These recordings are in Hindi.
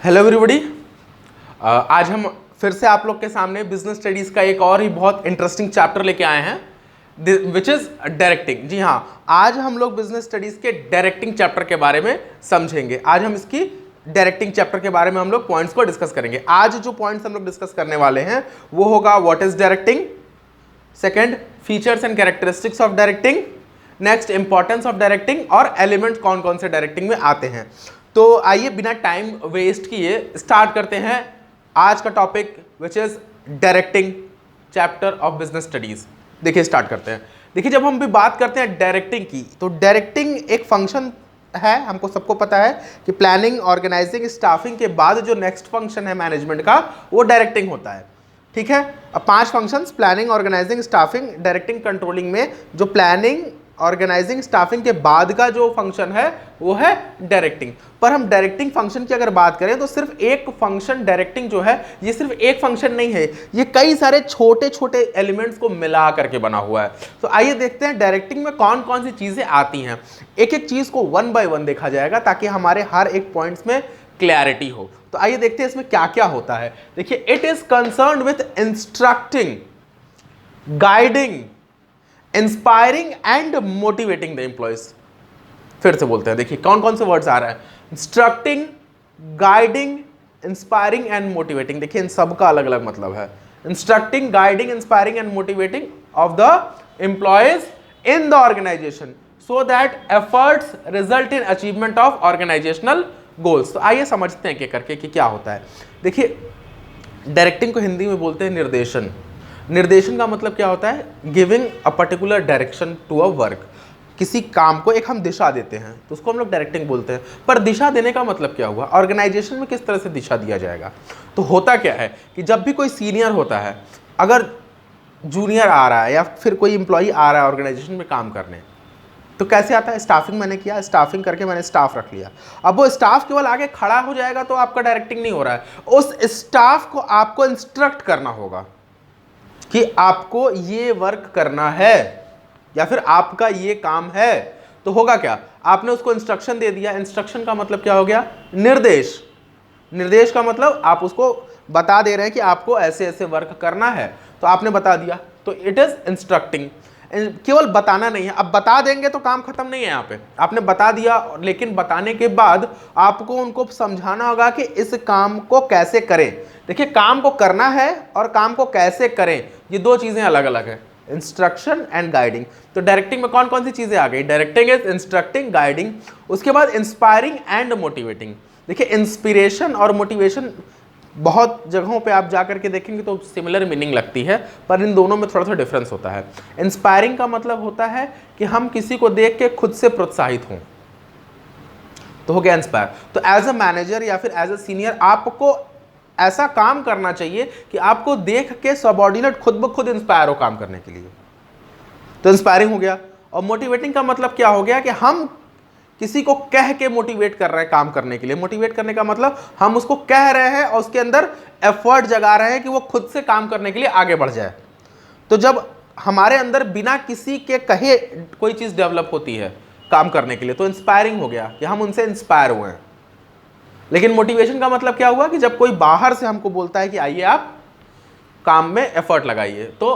हेलो एवरीबॉडी, आज हम फिर से आप लोग के सामने बिजनेस स्टडीज का एक और ही बहुत इंटरेस्टिंग चैप्टर लेके आए हैं विच इज डायरेक्टिंग। जी हाँ, आज हम लोग बिजनेस स्टडीज के डायरेक्टिंग चैप्टर के बारे में समझेंगे। आज हम इसकी डायरेक्टिंग चैप्टर के बारे में हम लोग पॉइंट्स को डिस्कस करेंगे। आज जो पॉइंट्स हम लोग डिस्कस करने वाले हैं वो होगा what is directing, second features and characteristics of directing, next importance of directing और एलिमेंट कौन कौन से डायरेक्टिंग में आते हैं। तो आइए बिना टाइम वेस्ट किए स्टार्ट करते हैं आज का topic which is directing chapter of business studies. देखिए स्टार्ट करते हैं। देखिए जब हम भी बात करते हैं डायरेक्टिंग की, तो डायरेक्टिंग एक फंक्शन है, हमको सबको पता है कि प्लानिंग, ऑर्गेनाइजिंग, स्टाफिंग के बाद जो नेक्स्ट फंक्शन है मैनेजमेंट का वो डायरेक्टिंग होता है। ठीक है, अब 5 functions planning, organising, staffing, directing, controlling में जो प्लानिंग, ऑर्गेनाइजिंग, स्टाफिंग के बाद का जो फंक्शन है वो है डायरेक्टिंग। पर हम डायरेक्टिंग फंक्शन की अगर बात करें तो सिर्फ एक फंक्शन डायरेक्टिंग जो है ये सिर्फ एक फंक्शन नहीं है, ये कई सारे छोटे छोटे एलिमेंट्स को मिला करके बना हुआ है। तो आइए देखते हैं डायरेक्टिंग में कौन कौन सी चीजें आती हैं। एक एक चीज को 1 बाय 1 देखा जाएगा ताकि हमारे हर एक पॉइंट्स में क्लैरिटी हो। तो आइए देखते हैं इसमें क्या क्या होता है। देखिए, it is concerned with instructing, guiding, inspiring and motivating the employees. फिर से बोलते हैं, देखिए कौन कौन से वर्ड्स आ रहे हैं। Instructing, guiding, inspiring and motivating. देखिए इन सब का अलग अलग मतलब है। Instructing, guiding, inspiring and motivating of the employees in the organisation so that efforts result in achievement of organisational goals. तो आइए समझते हैं एक करके कि क्या होता है। देखिए डायरेक्टिंग को हिंदी में बोलते हैं निर्देशन। निर्देशन का मतलब क्या होता है? Giving a particular direction to a work. किसी काम को एक हम दिशा देते हैं तो उसको हम लोग डायरेक्टिंग बोलते हैं। पर दिशा देने का मतलब क्या हुआ? ऑर्गेनाइजेशन में किस तरह से दिशा दिया जाएगा। तो होता क्या है कि जब भी कोई सीनियर होता है, अगर जूनियर आ रहा है या फिर कोई इंप्लॉई आ रहा है ऑर्गेनाइजेशन में काम करने, तो कैसे आता है? स्टाफिंग मैंने किया, स्टाफिंग करके मैंने स्टाफ रख लिया। अब वो स्टाफ केवल आगे खड़ा हो जाएगा तो आपका डायरेक्टिंग नहीं हो रहा है। उस स्टाफ को आपको इंस्ट्रक्ट करना होगा कि आपको ये वर्क करना है या फिर आपका ये काम है। तो होगा क्या? आपने उसको इंस्ट्रक्शन दे दिया। इंस्ट्रक्शन का मतलब क्या हो गया? निर्देश। निर्देश का मतलब आप उसको बता दे रहे हैं कि आपको ऐसे ऐसे वर्क करना है, तो आपने बता दिया, तो इट इज इंस्ट्रक्टिंग। केवल बताना नहीं है। अब बता देंगे तो काम खत्म नहीं है। यहाँ पे आपने बता दिया, लेकिन बताने के बाद आपको उनको समझाना होगा कि इस काम को कैसे करें। देखिए, काम को करना है और काम को कैसे करें, ये दो चीजें अलग अलग है, इंस्ट्रक्शन एंड गाइडिंग। तो डायरेक्टिंग में कौन कौन सी चीजें आ गई? डायरेक्टिंग इज इंस्ट्रक्टिंग, गाइडिंग, उसके बाद इंस्पायरिंग एंड मोटिवेटिंग। देखिए इंस्पिरेशन और मोटिवेशन बहुत जगहों पे आप जाकर के देखेंगे तो सिमिलर मीनिंग लगती है, पर इन दोनों में थोड़ा सा डिफरेंस होता है। इंस्पायरिंग का मतलब होता है कि हम किसी को देख के खुद से प्रोत्साहित हों, तो हो गया इंस्पायर। तो एज अ मैनेजर या फिर एज अ सीनियर आपको ऐसा काम करना चाहिए कि आपको देख के सबऑर्डिनेट खुद ब खुद इंस्पायर हो काम करने के लिए, तो इंस्पायरिंग हो गया। और मोटिवेटिंग का मतलब क्या हो गया कि हम किसी को कह के मोटिवेट कर रहे हैं काम करने के लिए। मोटिवेट करने का मतलब हम उसको कह रहे हैं और उसके अंदर एफर्ट जगा रहे हैं कि वो खुद से काम करने के लिए आगे बढ़ जाए। तो जब हमारे अंदर बिना किसी के कहे कोई चीज डेवलप होती है काम करने के लिए, तो इंस्पायरिंग हो गया कि हम उनसे इंस्पायर हुए हैं। लेकिन मोटिवेशन का मतलब क्या हुआ कि जब कोई बाहर से हमको बोलता है कि आइए आप काम में एफर्ट लगाइए। तो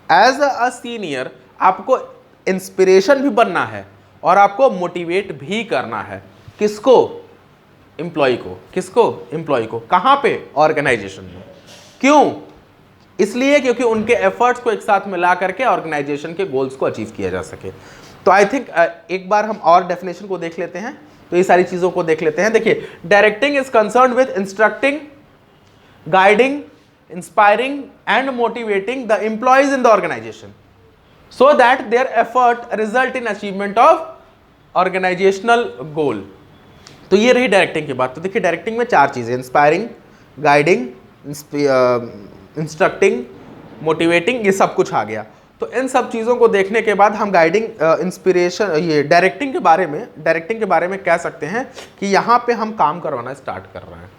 एज अ सीनियर आपको इंस्पिरेशन भी बनना है और आपको मोटिवेट भी करना है। किसको? एम्प्लॉय को। किसको? एम्प्लॉय को। कहां पे? ऑर्गेनाइजेशन में। क्यों? इसलिए क्योंकि उनके एफर्ट्स को एक साथ मिला करके ऑर्गेनाइजेशन के गोल्स को अचीव किया जा सके। तो आई थिंक एक बार हम और डेफिनेशन को देख लेते हैं, तो ये सारी चीजों को देख लेते हैं। देखिए, directing is concerned with instructing, guiding, inspiring and motivating the employees in the organisation so that their effort result in achievement of organizational goal। तो ये रही डायरेक्टिंग की बात। तो देखिए डायरेक्टिंग में 4 चीजें, इंस्पायरिंग, गाइडिंग, इंस्ट्रक्टिंग, मोटिवेटिंग, ये सब कुछ आ गया। तो इन सब चीज़ों को देखने के बाद हम गाइडिंग, इंस्पिरेशन, ये डायरेक्टिंग के बारे में कह सकते हैं कि यहाँ पे हम काम करवाना स्टार्ट कर रहे हैं।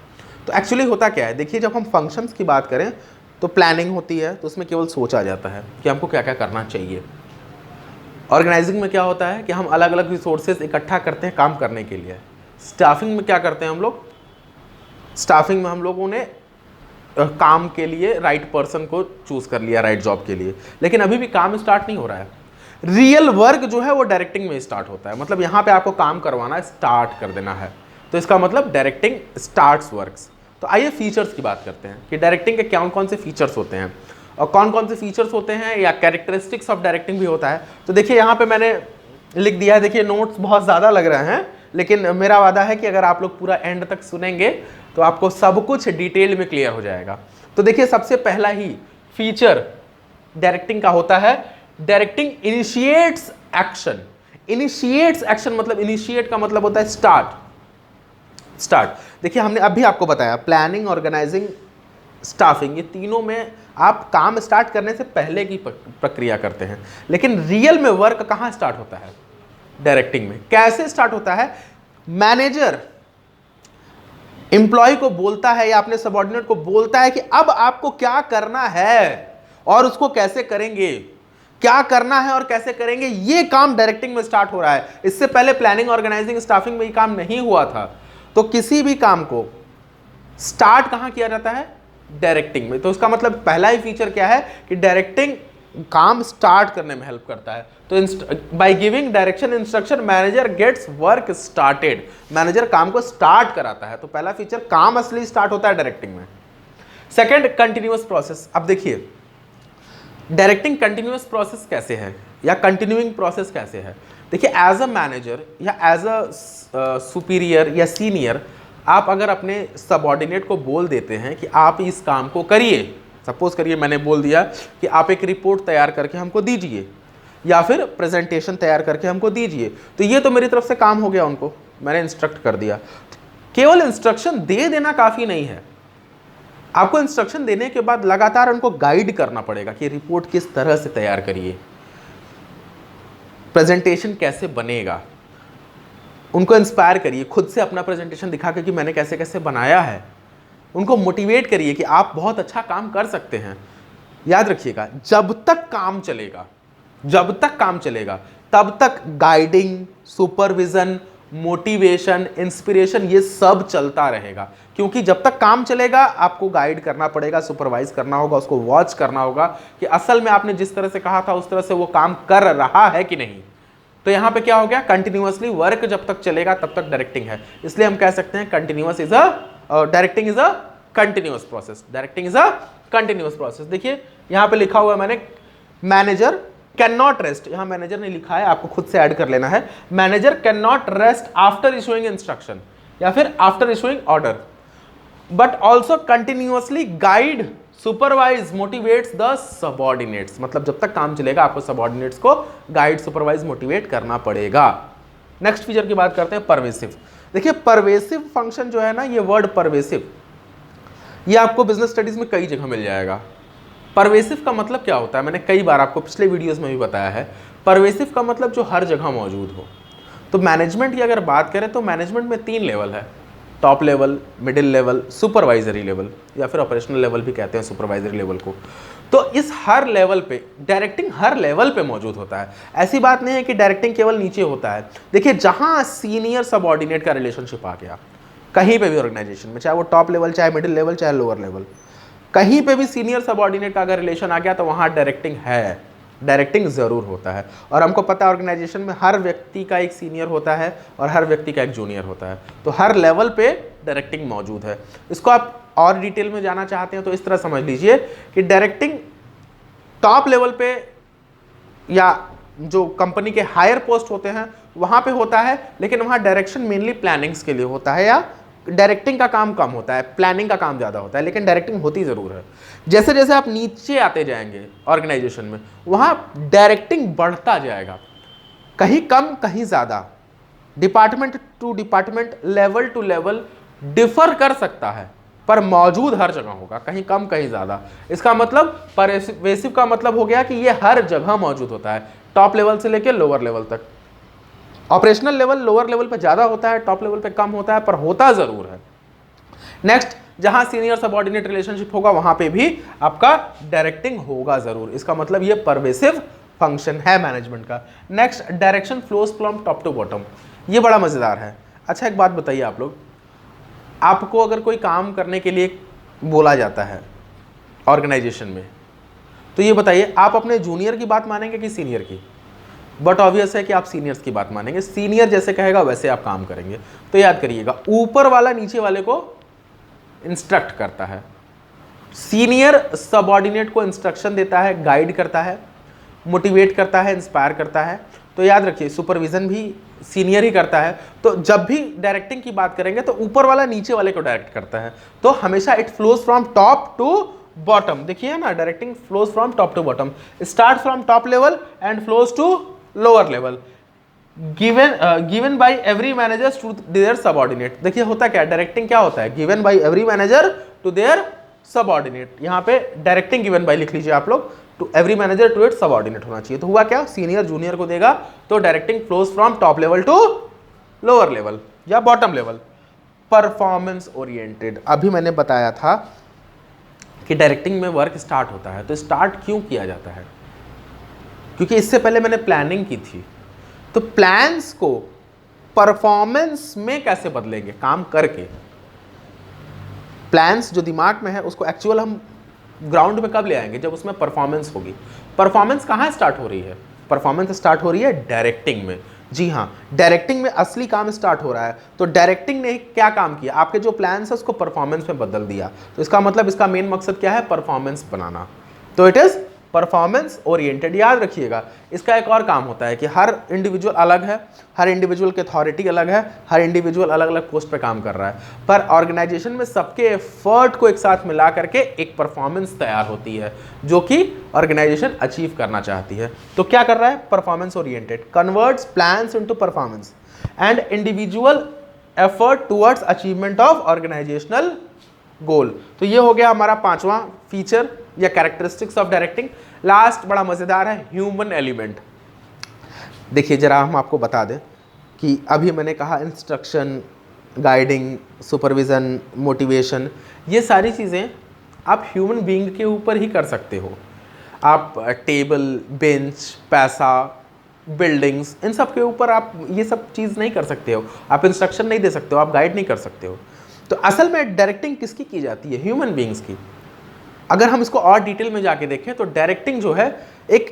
तो एक्चुअली होता क्या है? देखिए जब हम फंक्शंस की बात करें तो प्लानिंग होती है, तो उसमें केवल सोचा जाता है कि हमको क्या क्या करना चाहिए। ऑर्गेनाइजिंग में क्या होता है कि हम अलग अलग रिसोर्सेज इकट्ठा करते हैं काम करने के लिए। स्टाफिंग में क्या करते हैं हम लोग, स्टाफिंग में हम लोगों ने काम के लिए राइट पर्सन को चूज कर लिया राइट जॉब के लिए, लेकिन अभी भी काम स्टार्ट नहीं हो रहा है। रियल वर्क जो है वो डायरेक्टिंग में स्टार्ट होता है, मतलब यहां पे आपको काम करवाना स्टार्ट कर देना है, तो इसका मतलब डायरेक्टिंग स्टार्ट्स वर्क्स। तो आइए फीचर्स की बात करते हैं कि डायरेक्टिंग के कौन कौन से फीचर्स होते हैं और कौन कौन से फीचर्स होते हैं, या कैरेक्टरिस्टिक्स ऑफ डायरेक्टिंग भी होता है। तो देखिए यहाँ पे मैंने लिख दिया है, देखिए नोट्स बहुत ज़्यादा लग रहे हैं, लेकिन मेरा वादा है कि अगर आप लोग पूरा एंड तक सुनेंगे तो आपको सब कुछ डिटेल में क्लियर हो जाएगा। तो देखिए सबसे पहला ही फीचर डायरेक्टिंग का होता है, directing initiates action. Initiates action मतलब, इनिशिएट का मतलब होता है स्टार्ट। देखिए हमने अभी आपको बताया प्लानिंग, ऑर्गेनाइजिंग, स्टाफिंग, ये तीनों में आप काम स्टार्ट करने से पहले की प्रक्रिया करते हैं, लेकिन रियल में वर्क कहाँ स्टार्ट होता है, डायरेक्टिंग में। कैसे स्टार्ट होता है, मैनेजर एम्प्लॉय को बोलता है या अपने सबऑर्डिनेट को बोलता है कि अब आपको क्या करना है और उसको कैसे करेंगे, क्या करना है और कैसे करेंगे, ये काम डायरेक्टिंग में स्टार्ट हो रहा है। इससे पहले प्लानिंग, ऑर्गेनाइजिंग, स्टाफिंग में ये काम नहीं हुआ था। तो किसी भी काम को स्टार्ट कहां किया जाता है, डायरेक्टिंग में। तो इसका मतलब पहला ही फीचर क्या है कि डायरेक्टिंग काम स्टार्ट करने में हेल्प करता है। तो by giving direction instruction manager gets work started, manager काम को स्टार्ट कराता है। तो पहला फीचर, काम असली स्टार्ट होता है डायरेक्टिंग में। Second, continuous process. अब देखिए डायरेक्टिंग कंटिन्यूअस प्रोसेस कैसे है या कंटिन्यूइंग प्रोसेस कैसे है। देखिए एज अ मैनेजर या एज अ सुपीरियर या सीनियर, आप अगर अपने सबऑर्डिनेट को बोल देते हैं कि आप इस काम को करिए, सपोज करिए मैंने बोल दिया कि आप एक रिपोर्ट तैयार करके हमको दीजिए या फिर प्रेजेंटेशन तैयार करके हमको दीजिए, तो ये तो मेरी तरफ से काम हो गया, उनको मैंने इंस्ट्रक्ट कर दिया। केवल इंस्ट्रक्शन दे देना काफ़ी नहीं है, आपको इंस्ट्रक्शन देने के बाद लगातार उनको गाइड करना पड़ेगा कि रिपोर्ट किस तरह से तैयार करिए, प्रेजेंटेशन कैसे बनेगा, उनको इंस्पायर करिए, खुद से अपना प्रेजेंटेशन दिखा के कि मैंने कैसे कैसे बनाया है, उनको मोटिवेट करिए कि आप बहुत अच्छा काम कर सकते हैं। याद रखिएगा, जब तक काम चलेगा तब तक गाइडिंग, सुपरविजन, मोटिवेशन, इंस्पिरेशन ये सब चलता रहेगा, क्योंकि जब तक काम चलेगा आपको गाइड करना पड़ेगा, सुपरवाइज करना होगा, उसको वॉच करना होगा कि असल में आपने जिस तरह से कहा था उस तरह से वो काम कर रहा है कि नहीं। तो यहां पे क्या हो गया, कंटिन्यूअसली वर्क जब तक चलेगा तब तक डायरेक्टिंग है। इसलिए हम कह सकते हैं continuous is a directing is a continuous process. Directing is a continuous process. देखिए यहां पे लिखा हुआ है मैंने, मैनेजर कैन नॉट रेस्ट, यहां मैनेजर ने लिखा है, आपको खुद से ऐड कर लेना है। Manager can not rest after issuing instruction या फिर after issuing order, but also continuously guide, supervise, motivates the subordinates. मतलब जब तक काम चलेगा आपको सबऑर्डिनेट्स को गाइड, सुपरवाइज, मोटिवेट करना पड़ेगा। नेक्स्ट फीचर की बात करते हैं, परवेसिव। देखिए परवेसिव फंक्शन जो है ना, ये वर्ड परवेसिव, ये आपको बिजनेस स्टडीज में कई जगह मिल जाएगा। परवेसिव का मतलब क्या होता है, मैंने कई बार आपको पिछले वीडियोस में भी बताया है। परवेसिव का मतलब जो हर जगह मौजूद हो। तो मैनेजमेंट की अगर बात करें तो मैनेजमेंट में 3 लेवल है, top level, middle level, supervisory level, या फिर ऑपरेशनल लेवल भी कहते हैं सुपरवाइजरी लेवल को। तो इस हर लेवल पे डायरेक्टिंग हर लेवल पे मौजूद होता है। ऐसी बात नहीं है कि डायरेक्टिंग केवल नीचे होता है। देखिए जहां सीनियर सबऑर्डिनेट का रिलेशनशिप आ गया, कहीं पे भी ऑर्गेनाइजेशन में, चाहे वो टॉप लेवल, चाहे मिडिल लेवल, चाहे लोअर लेवल, कहीं पे भी सीनियर सबऑर्डिनेट का अगर रिलेशन आ गया तो वहां डायरेक्टिंग है, डायरेक्टिंग जरूर होता है। और हमको पता है ऑर्गेनाइजेशन में हर व्यक्ति का एक सीनियर होता है और हर व्यक्ति का एक जूनियर होता है, तो हर लेवल पे डायरेक्टिंग मौजूद है। इसको आप और डिटेल में जाना चाहते हैं तो इस तरह समझ लीजिए कि डायरेक्टिंग टॉप लेवल पे या जो कंपनी के हायर पोस्ट होते हैं वहां पे होता है, लेकिन वहां डायरेक्शन मेनली प्लानिंग्स के लिए होता है, या डायरेक्टिंग का काम कम होता है, प्लानिंग का काम ज़्यादा होता है, लेकिन डायरेक्टिंग होती ज़रूर है। जैसे जैसे आप नीचे आते जाएंगे ऑर्गेनाइजेशन में, वहाँ डायरेक्टिंग बढ़ता जाएगा, कहीं कम कहीं ज़्यादा, department to department, level to level differ कर सकता है, पर मौजूद हर जगह होगा, कहीं कम कहीं ज़्यादा। इसका मतलब परवेसिव का मतलब हो गया कि ये हर जगह मौजूद होता है, टॉप लेवल से लेकर लोअर लेवल तक। ऑपरेशनल लेवल लोअर लेवल पे ज़्यादा होता है, टॉप लेवल पे कम होता है, पर होता ज़रूर है। नेक्स्ट, जहां सीनियर सबऑर्डिनेट रिलेशनशिप होगा वहां पे भी आपका डायरेक्टिंग होगा ज़रूर। इसका मतलब ये परवेसिव फंक्शन है मैनेजमेंट का। Next, direction flows from top to bottom. ये बड़ा मज़ेदार है। अच्छा एक बात बताइए आप लोग, आपको अगर कोई काम करने के लिए बोला जाता है ऑर्गेनाइजेशन में, तो ये बताइए आप अपने जूनियर की बात मानेंगे कि सीनियर की? बट ऑब्वियस है कि आप सीनियर्स की बात मानेंगे, सीनियर जैसे कहेगा वैसे आप काम करेंगे। तो याद करिएगा, ऊपर वाला नीचे वाले को इंस्ट्रक्ट करता है, सीनियर सबऑर्डिनेट को इंस्ट्रक्शन देता है, गाइड करता है, मोटिवेट करता है, इंस्पायर करता है। तो याद रखिए सुपरविजन भी सीनियर ही करता है। तो जब भी डायरेक्टिंग की बात करेंगे तो ऊपर वाला नीचे वाले को डायरेक्ट करता है। तो हमेशा it flows from top to bottom. देखिए ना, directing flows from top to bottom, start from top level and flows to lower level, given by every manager to their subordinate. देखिए होता क्या है, डायरेक्टिंग क्या होता है, given by every manager to their subordinate. यहाँ पे डायरेक्टिंग गिवन बाय लिख लीजिए आप लोग, to every manager to its subordinate होना चाहिए। तो हुआ क्या, सीनियर जूनियर को देगा, तो directing flows from top level to lower level या बॉटम लेवल। परफॉर्मेंस ओरिएंटेड, अभी मैंने बताया था कि डायरेक्टिंग में वर्क स्टार्ट होता है। तो स्टार्ट क्यों किया जाता है? क्योंकि इससे पहले मैंने प्लानिंग की थी। तो प्लान्स को परफॉर्मेंस में कैसे बदलेंगे, काम करके। प्लान्स जो दिमाग में है उसको एक्चुअल हम ग्राउंड में कब ले आएंगे, जब उसमें परफॉर्मेंस होगी। परफॉर्मेंस कहाँ स्टार्ट हो रही है? परफॉर्मेंस स्टार्ट हो रही है डायरेक्टिंग में। जी हाँ, डायरेक्टिंग में असली काम स्टार्ट हो रहा है। तो डायरेक्टिंग ने क्या काम किया, आपके जो प्लान्स है उसको परफॉर्मेंस में बदल दिया। तो इसका मतलब इसका मेन मकसद क्या है, परफॉर्मेंस बनाना। तो इट इज परफॉर्मेंस ओरिएंटेड। याद रखिएगा, इसका एक और काम होता है कि हर इंडिविजुअल अलग है, हर इंडिविजुअल की अथॉरिटी अलग है, हर इंडिविजुअल अलग अलग पोस्ट पे काम कर रहा है, पर ऑर्गेनाइजेशन में सबके एफर्ट को एक साथ मिला करके एक परफॉर्मेंस तैयार होती है जो कि ऑर्गेनाइजेशन अचीव करना चाहती है। तो क्या कर रहा है, performance oriented, converts plans into performance and individual effort towards achievement of organisational goal. तो ये हो गया हमारा पांचवा फीचर या कैरेक्टरिस्टिक्स ऑफ डायरेक्टिंग। लास्ट बड़ा मजेदार है, ह्यूमन एलिमेंट। देखिए जरा हम आपको बता दें कि अभी मैंने कहा इंस्ट्रक्शन, गाइडिंग, सुपरविजन, मोटिवेशन, ये सारी चीज़ें आप ह्यूमन बीइंग के ऊपर ही कर सकते हो। आप टेबल, बेंच, पैसा, बिल्डिंग्स, इन सब के ऊपर आप ये सब चीज़ नहीं कर सकते हो। आप इंस्ट्रक्शन नहीं दे सकते हो, आप गाइड नहीं कर सकते हो। तो असल में डायरेक्टिंग किसकी की जाती है, ह्यूमन बीइंग्स की। अगर हम इसको और डिटेल में जाके देखें तो डायरेक्टिंग जो है एक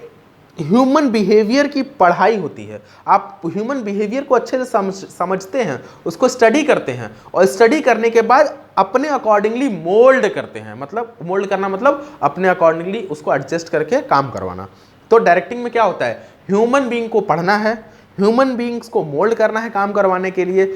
ह्यूमन बिहेवियर की पढ़ाई होती है। आप ह्यूमन बिहेवियर को अच्छे से समझते हैं, उसको स्टडी करते हैं, और स्टडी करने के बाद अपने अकॉर्डिंगली मोल्ड करते हैं। मतलब मोल्ड करना मतलब अपने अकॉर्डिंगली उसको एडजस्ट करके काम करवाना। तो डायरेक्टिंग में क्या होता है, ह्यूमन बीइंग को पढ़ना है, ह्यूमन बीइंग्स को मोल्ड करना है काम करवाने के लिए।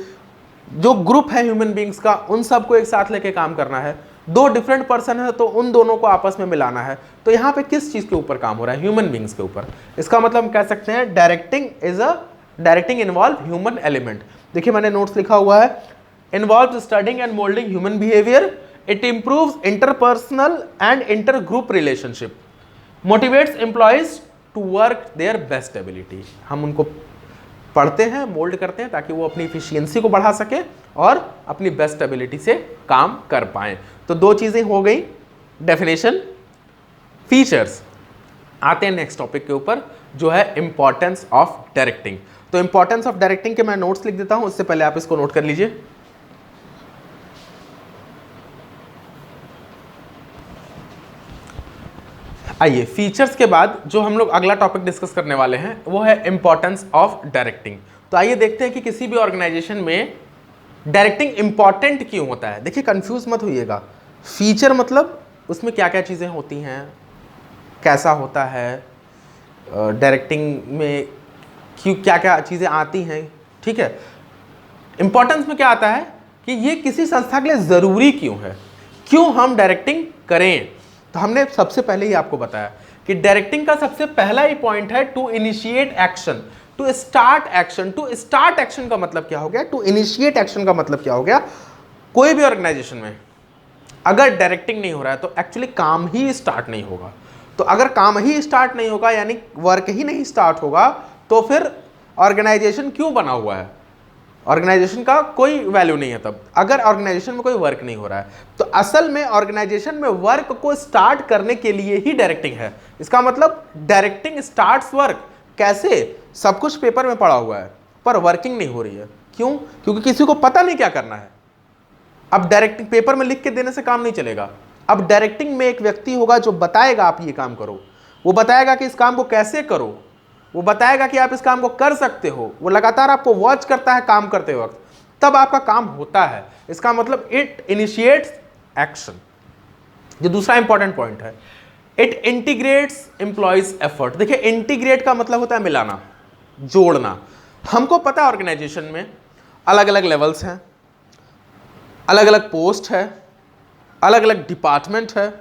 जो ग्रुप है ह्यूमन बीइंग्स का, उन सबको एक साथ लेके काम करना है। दो डिफरेंट पर्सन है तो उन दोनों को आपस में मिलाना है। तो यहाँ पे किस चीज़ के ऊपर काम हो रहा है, ह्यूमन बीइंग्स के ऊपर। इसका मतलब हम कह सकते हैं डायरेक्टिंग इन्वॉल्व ह्यूमन एलिमेंट। देखिए मैंने नोट्स लिखा हुआ है, involve studying and moulding human behaviour, it improves interpersonal and inter group relationship, motivates employees to work their best ability. हम उनको पढ़ते हैं, मोल्ड करते हैं ताकि वो अपनी इफिशियंसी को बढ़ा सके और अपनी बेस्ट एबिलिटी से काम कर पाएं। तो दो चीज़ें हो गई, डेफिनेशन, फीचर्स। आते हैं नेक्स्ट टॉपिक के ऊपर जो है इंपॉर्टेंस ऑफ डायरेक्टिंग। तो इंपॉर्टेंस ऑफ डायरेक्टिंग के मैं नोट्स लिख देता हूं, उससे पहले आप इसको नोट कर लीजिए। आइए फीचर्स के बाद जो हम लोग अगला टॉपिक डिस्कस करने वाले हैं वो है इंपॉर्टेंस ऑफ डायरेक्टिंग। तो आइए देखते हैं कि किसी भी ऑर्गेनाइजेशन में डायरेक्टिंग इंपॉर्टेंट क्यों होता है। देखिए कंफ्यूज मत होइएगा, फीचर मतलब उसमें क्या क्या चीज़ें होती हैं, कैसा होता है, डायरेक्टिंग में क्यों क्या क्या चीज़ें आती हैं, ठीक है। इंपॉर्टेंस में क्या आता है कि ये किसी संस्था के लिए ज़रूरी क्यों है, क्यों हम डायरेक्टिंग करें। तो हमने सबसे पहले ही आपको बताया कि डायरेक्टिंग का सबसे पहला ही पॉइंट है to initiate action, to start action. To start action का मतलब क्या हो गया, टू इनिशिएट एक्शन का मतलब क्या हो गया। कोई भी ऑर्गेनाइजेशन में अगर डायरेक्टिंग नहीं हो रहा है तो एक्चुअली काम ही स्टार्ट नहीं होगा। तो अगर काम ही स्टार्ट नहीं होगा यानी वर्क ही नहीं स्टार्ट होगा तो फिर ऑर्गेनाइजेशन क्यों बना हुआ है, ऑर्गेनाइजेशन का कोई वैल्यू नहीं है तब, अगर ऑर्गेनाइजेशन में कोई वर्क नहीं हो रहा है। तो असल में ऑर्गेनाइजेशन में वर्क को स्टार्ट करने के लिए ही डायरेक्टिंग है। इसका मतलब डायरेक्टिंग स्टार्ट्स वर्क। कैसे, सब कुछ पेपर में पड़ा हुआ है पर वर्किंग नहीं हो रही है, क्यों? क्योंकि किसी को पता नहीं क्या करना है। अब डायरेक्टिंग पेपर में लिख के देने से काम नहीं चलेगा। अब डायरेक्टिंग में एक व्यक्ति होगा जो बताएगा आप ये काम करो, वो बताएगा कि इस काम को कैसे करो, वो बताएगा कि आप इस काम को कर सकते हो, वो लगातार आपको वॉच करता है काम करते वक्त, तब आपका काम होता है। इसका मतलब इट इनिशिएट्स एक्शन। जो दूसरा इंपॉर्टेंट पॉइंट है, इट इंटीग्रेट्स एम्प्लॉयज एफर्ट। देखिए इंटीग्रेट का मतलब होता है मिलाना, जोड़ना। हमको पता है ऑर्गेनाइजेशन में अलग अलग लेवल्स हैं, अलग अलग पोस्ट है, अलग अलग डिपार्टमेंट है,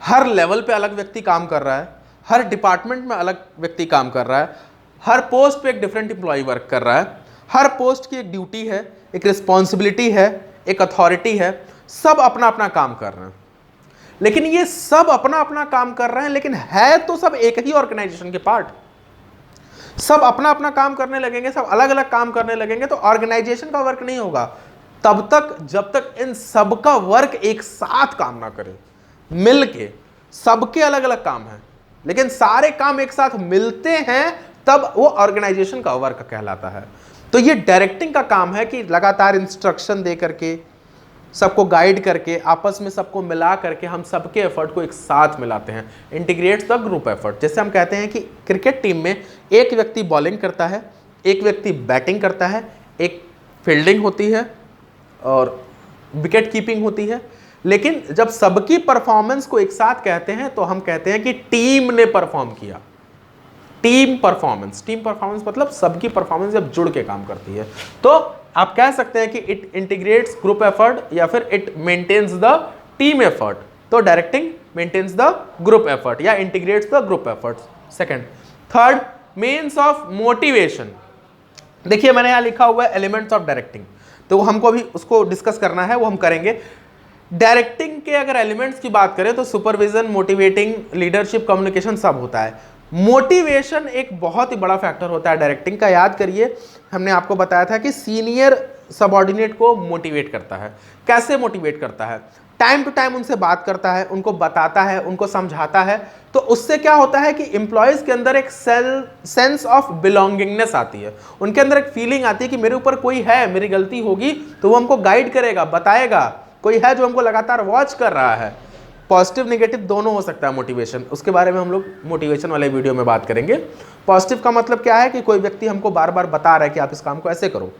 हर लेवल पे अलग व्यक्ति काम कर रहा है, हर डिपार्टमेंट में अलग व्यक्ति काम कर रहा है, हर पोस्ट पे एक डिफरेंट एम्प्लॉय वर्क कर रहा है, हर पोस्ट की एक ड्यूटी है, एक रिस्पॉन्सिबिलिटी है, एक अथॉरिटी है, सब अपना अपना काम कर रहे हैं। लेकिन ये सब अपना अपना काम कर रहे हैं, लेकिन है तो सब एक ही ऑर्गेनाइजेशन के पार्ट। सब अपना अपना काम करने लगेंगे, सब अलग अलग काम करने लगेंगे तो ऑर्गेनाइजेशन का वर्क नहीं होगा तब तक जब तक इन सबका वर्क एक साथ काम ना करे, मिल के। सबके अलग अलग काम है लेकिन सारे काम एक साथ मिलते हैं, तब वो ऑर्गेनाइजेशन का वर्क कहलाता है। तो ये डायरेक्टिंग का काम है कि लगातार इंस्ट्रक्शन दे करके, सबको गाइड करके, आपस में सबको मिला करके हम सबके एफर्ट को एक साथ मिलाते हैं। Integrates the group effort. जैसे हम कहते हैं कि क्रिकेट टीम में एक व्यक्ति बॉलिंग करता है, एक व्यक्ति बैटिंग करता है, एक फील्डिंग होती है और विकेट कीपिंग होती है। लेकिन जब सबकी परफॉर्मेंस को एक साथ कहते हैं तो हम कहते हैं कि टीम ने परफॉर्म किया। टीम परफॉर्मेंस मतलब सबकी परफॉर्मेंस जब जुड़ के काम करती है, तो आप कह सकते हैं कि इट इंटीग्रेट्स ग्रुप एफर्ट या फिर it maintains the team effort. तो directing maintains the group effort या integrates the group effort. Second. Third, means of motivation. देखिए मैंने यहां लिखा हुआ है एलिमेंट्स ऑफ डायरेक्टिंग, तो हमको अभी उसको डिस्कस करना है, वो हम करेंगे। डायरेक्टिंग के अगर एलिमेंट्स की बात करें तो सुपरविजन, मोटिवेटिंग, लीडरशिप, कम्युनिकेशन सब होता है। मोटिवेशन एक बहुत ही बड़ा फैक्टर होता है डायरेक्टिंग का। याद करिए हमने आपको बताया था कि सीनियर सबऑर्डिनेट को मोटिवेट करता है। कैसे मोटिवेट करता है? टाइम टू टाइम उनसे बात करता है, उनको बताता है, उनको समझाता है। तो उससे क्या होता है कि एम्प्लॉयज के अंदर एक सेंस ऑफ बिलोंगिंगनेस आती है, उनके अंदर एक फीलिंग आती है कि मेरे ऊपर कोई है, मेरी गलती होगी तो वो हमको गाइड करेगा, बताएगा, कोई है जो हमको लगातार वॉच कर रहा है। पॉजिटिव नेगेटिव दोनों हो सकता है मोटिवेशन, उसके बारे में हम लोग मोटिवेशन वाले वीडियो में बात करेंगे। पॉजिटिव का मतलब क्या है कि कोई व्यक्ति हमको बार बार बता रहा है कि आप इस काम को ऐसे करो।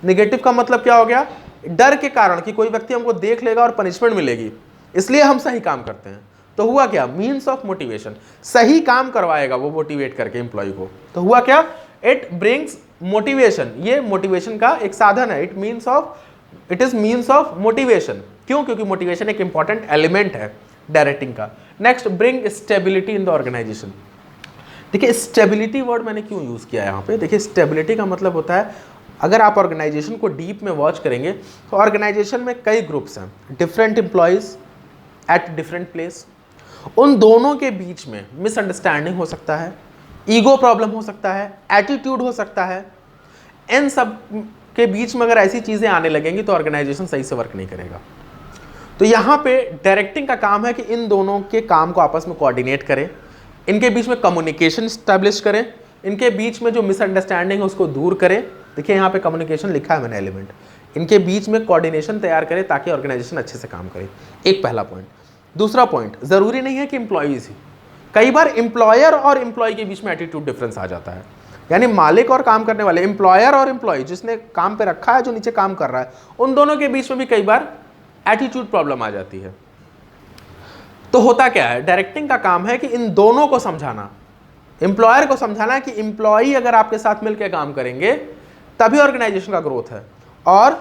नेगेटिव का मतलब क्या हो गया? डर के कारण कि कोई व्यक्ति हमको देख लेगा और पनिशमेंट मिलेगी, इसलिए हम सही काम करते हैं। तो हुआ क्या? Means of motivation. सही काम करवाएगा वो मोटिवेट करके एम्प्लॉय को। तो हुआ क्या? It brings motivation. ये मोटिवेशन का एक साधन है। It is means of motivation. क्यों? क्योंकि मोटिवेशन एक इंपॉर्टेंट एलिमेंट है डायरेक्टिंग का। Next, bring stability in the organisation. देखिए स्टेबिलिटी वर्ड मैंने क्यों यूज किया यहाँ पे? देखिए स्टेबिलिटी का मतलब होता है, अगर आप ऑर्गेनाइजेशन को डीप में वॉच करेंगे तो ऑर्गेनाइजेशन में कई ग्रुप्स हैं, different employees at different place. उन दोनों के बीच में मिसअंडरस्टैंडिंग हो सकता है, ईगो प्रॉब्लम हो सकता है, एटीट्यूड हो सकता है। इन सब के बीच में अगर ऐसी चीजें आने लगेंगी तो ऑर्गेनाइजेशन सही से वर्क नहीं करेगा। तो यहाँ पे डायरेक्टिंग का काम है कि इन दोनों के काम को आपस में कोऑर्डिनेट करें, इनके बीच में कम्युनिकेशन स्टैब्लिश करें, इनके बीच में जो मिसअंडरस्टैंडिंग है उसको दूर करें। देखिए यहाँ पे कम्युनिकेशन लिखा है मैंने एलिमेंट, इनके बीच में कोऑर्डिनेशन तैयार करें ताकि ऑर्गेनाइजेशन अच्छे से काम करे। एक पहला पॉइंट। दूसरा पॉइंट, जरूरी नहीं है कि एम्प्लॉयज ही, कई बार एम्प्लॉयर और एम्प्लॉय के बीच में एटीट्यूड डिफरेंस आ जाता है। यानी मालिक और काम करने वाले, एम्प्लॉयर और एम्प्लॉय जिसने काम पे रखा है, जो नीचे काम कर रहा है, उन दोनों के बीच में भी कई बार एटीट्यूड प्रॉब्लम आ जाती है। तो होता क्या है? डायरेक्टिंग का काम है कि इन दोनों को समझाना, एम्प्लॉयर को समझाना कि एम्प्लॉई अगर आपके साथ मिलकर काम करेंगे तभी ऑर्गेनाइजेशन का ग्रोथ है, और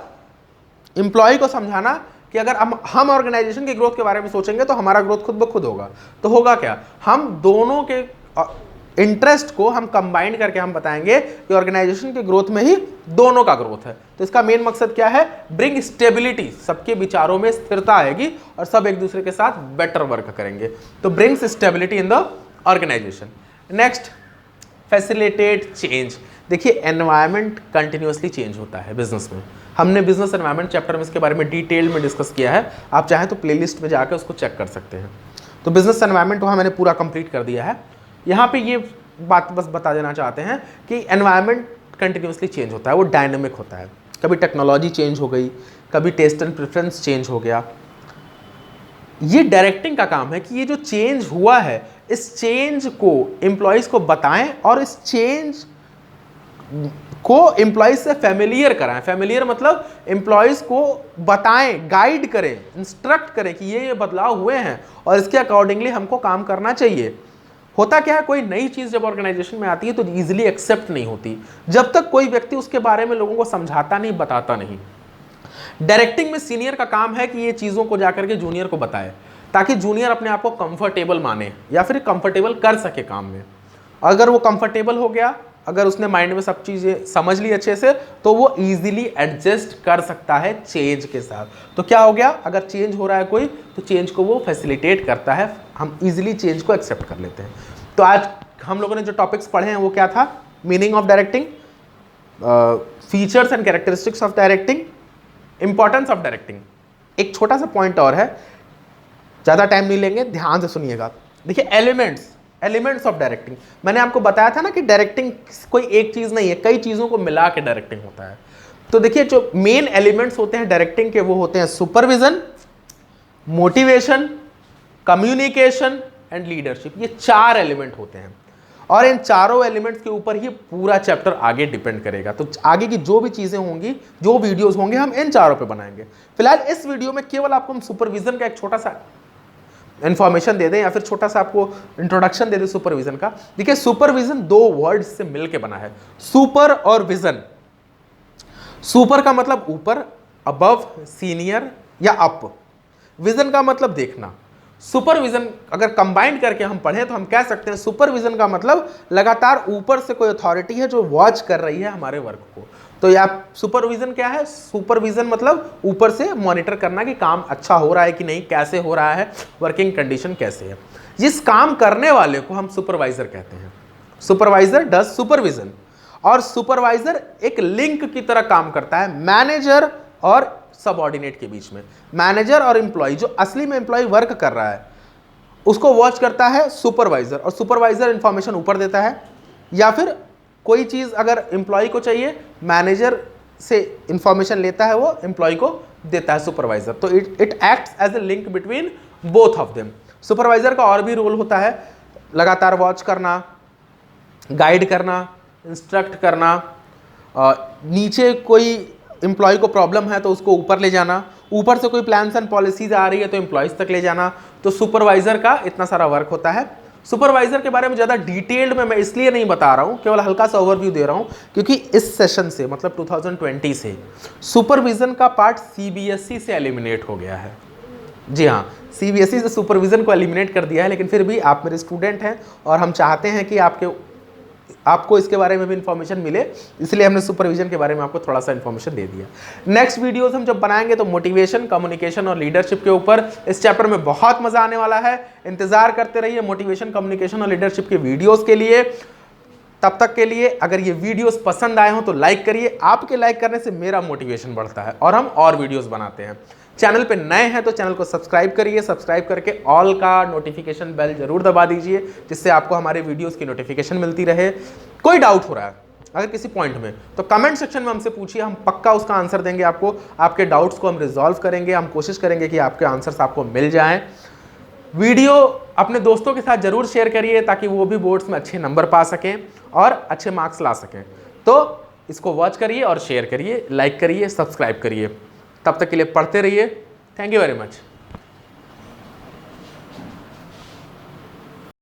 एम्प्लॉय को समझाना कि अगर हम ऑर्गेनाइजेशन की ग्रोथ के बारे में सोचेंगे तो हमारा ग्रोथ खुद ब खुद होगा। तो होगा क्या? हम दोनों के इंटरेस्ट को हम कंबाइन करके हम बताएंगे कि ऑर्गेनाइजेशन के ग्रोथ में ही दोनों का ग्रोथ है। तो इसका मेन मकसद क्या है? Bring stability. सबके विचारों में स्थिरता आएगी और सब एक दूसरे के साथ बेटर वर्क करेंगे। तो brings stability in the organisation. Next, facilitate change. देखिए एनवायरनमेंट कंटिन्यूअसली चेंज होता है बिजनेस में। हमने बिजनेस एनवायरनमेंट चैप्टर में इसके बारे में डिटेल में डिस्कस किया है, आप चाहें तो प्लेलिस्ट में जाकर उसको चेक कर सकते हैं। तो बिजनेस एनवायरनमेंट वहाँ मैंने पूरा कंप्लीट कर दिया है। यहाँ पे ये बात बस बता देना चाहते हैं कि एनवायरनमेंट कंटिन्यूअसली चेंज होता है, वो डायनेमिक होता है। कभी टेक्नोलॉजी चेंज हो गई, कभी टेस्ट एंड प्रेफरेंस चेंज हो गया। ये डायरेक्टिंग का काम है कि ये जो चेंज हुआ है इस चेंज को एम्प्लॉयज को बताएं और इस चेंज को एम्प्लॉयज से फेमिलियर कराएं। फेमिलियर मतलब एम्प्लॉयज को बताएं, गाइड करें, इंस्ट्रक्ट करें कि ये बदलाव हुए हैं और इसके अकॉर्डिंगली हमको काम करना चाहिए। होता क्या है, कोई नई चीज जब ऑर्गेनाइजेशन में आती है तो इजीली एक्सेप्ट नहीं होती जब तक कोई व्यक्ति उसके बारे में लोगों को समझाता नहीं, बताता नहीं। डायरेक्टिंग में सीनियर का काम है कि ये चीजों को जाकर के जूनियर को बताए ताकि जूनियर अपने आप को कंफर्टेबल माने या फिर कंफर्टेबल कर सके काम में। अगर वो कंफर्टेबल हो गया, अगर उसने माइंड में सब चीजें समझ ली अच्छे से, तो वो इजीली एडजस्ट कर सकता है चेंज के साथ। तो क्या हो गया, अगर चेंज हो रहा है कोई तो चेंज को वो फैसिलिटेट करता है, हम इजीली चेंज को एक्सेप्ट कर लेते हैं। तो आज हम लोगों ने जो टॉपिक्स पढ़े हैं वो क्या था, meaning of directing, features and characteristics of directing, importance of directing. एक छोटा सा पॉइंट और है, ज़्यादा टाइम नहीं लेंगे, ध्यान से सुनिएगा। देखिए एलिमेंट्स ऑफ डायरेक्टिंग, मैंने आपको बताया था ना कि डायरेक्टिंग कोई एक चीज़ नहीं है, कई चीज़ों को मिला के डायरेक्टिंग होता है। तो देखिए जो मेन एलिमेंट्स होते हैं डायरेक्टिंग के वो होते हैं supervision, motivation, communication and leadership. ये 4 एलिमेंट होते हैं और इन चारों एलिमेंट्स के ऊपर ही पूरा चैप्टर आगे डिपेंड करेगा। तो आगे की जो भी चीज़ें होंगी, जो वीडियोस होंगे, हम इन चारों पे बनाएंगे। फिलहाल इस वीडियो में केवल आपको हम सुपरविजन का एक छोटा सा इंफॉर्मेशन दे दें या फिर छोटा सा आपको इंट्रोडक्शन दे दें सुपरविजन का। देखिए सुपरविजन 2 वर्ड से मिलकर बना है, सुपर और विजन। सुपर का मतलब ऊपर, अबव, सीनियर या अप। विजन का मतलब देखना। सुपरविजन अगर कंबाइंड करके हम पढ़ें तो हम कह सकते हैं सुपरविजन का मतलब लगातार ऊपर से कोई अथॉरिटी है जो वॉच कर रही है हमारे वर्क को। तो या सुपरविजन क्या है, सुपरविजन मतलब ऊपर से मॉनिटर करना कि काम अच्छा हो रहा है कि नहीं, कैसे हो रहा है, वर्किंग कंडीशन कैसे है। जिस काम करने वाले को हम सुपरवाइजर कहते हैं। सुपरवाइजर डज सुपरविजन और सुपरवाइजर एक लिंक की तरह काम करता है मैनेजर और सबऑर्डिनेट के बीच में। मैनेजर और एम्प्लॉय, जो असली में एम्प्लॉय वर्क कर रहा है उसको वॉच करता है सुपरवाइजर, और सुपरवाइजर इंफॉर्मेशन ऊपर देता है। या फिर कोई चीज़ अगर एम्प्लॉय को चाहिए, मैनेजर से इंफॉर्मेशन लेता है, वो एम्प्लॉय को देता है सुपरवाइजर। तो it acts as a link between both of them. Supervisor का और भी रोल होता है, लगातार वॉच करना, गाइड करना, इंस्ट्रक्ट करना, नीचे कोई एम्प्लॉय को प्रॉब्लम है तो उसको ऊपर ले जाना, ऊपर से कोई प्लान्स एंड पॉलिसीज आ रही है तो एम्प्लॉयज तक ले जाना। तो सुपरवाइजर का इतना सारा वर्क होता है। सुपरवाइजर के बारे में ज़्यादा डिटेल्ड में मैं इसलिए नहीं बता रहा हूँ, केवल हल्का सा ओवरव्यू दे रहा हूँ क्योंकि इस सेशन से मतलब 2020 से सुपरविजन का पार्ट सीबीएसई से एलिमिनेट हो गया है। जी हाँ, सीबीएसई से सुपरविजन को एलिमिनेट कर दिया है, लेकिन फिर भी आप मेरे स्टूडेंट हैं और हम चाहते हैं कि आपको इसके बारे में भी इंफॉर्मेशन मिले, इसलिए हमने सुपरविजन के बारे में आपको थोड़ा सा इंफॉर्मेशन दे दिया। नेक्स्ट वीडियोस हम जब बनाएंगे तो मोटिवेशन, कम्युनिकेशन और लीडरशिप के ऊपर। इस चैप्टर में बहुत मजा आने वाला है, इंतजार करते रहिए मोटिवेशन, कम्युनिकेशन और लीडरशिप के वीडियोस के लिए। तब तक के लिए अगर ये वीडियोस पसंद आए हो तो लाइक करिए, आपके लाइक करने से मेरा मोटिवेशन बढ़ता है और हम और वीडियोस बनाते हैं। चैनल पे नए हैं तो चैनल को सब्सक्राइब करिए, सब्सक्राइब करके ऑल का नोटिफिकेशन बेल जरूर दबा दीजिए जिससे आपको हमारे वीडियोस की नोटिफिकेशन मिलती रहे। कोई डाउट हो रहा है अगर किसी पॉइंट में तो कमेंट सेक्शन में हमसे पूछिए, हम पक्का उसका आंसर देंगे आपको। आपके डाउट्स को हम रिजॉल्व करेंगे, हम कोशिश करेंगे कि आपके आंसर्स आपको मिल जाएं। वीडियो अपने दोस्तों के साथ जरूर शेयर करिए ताकि वो भी बोर्ड्स में अच्छे नंबर पा सकें और अच्छे मार्क्स ला सकें। तो इसको वॉच करिए और शेयर करिए, लाइक करिए, सब्सक्राइब करिए। तब तक के लिए पढ़ते रहिए। Thank you very much.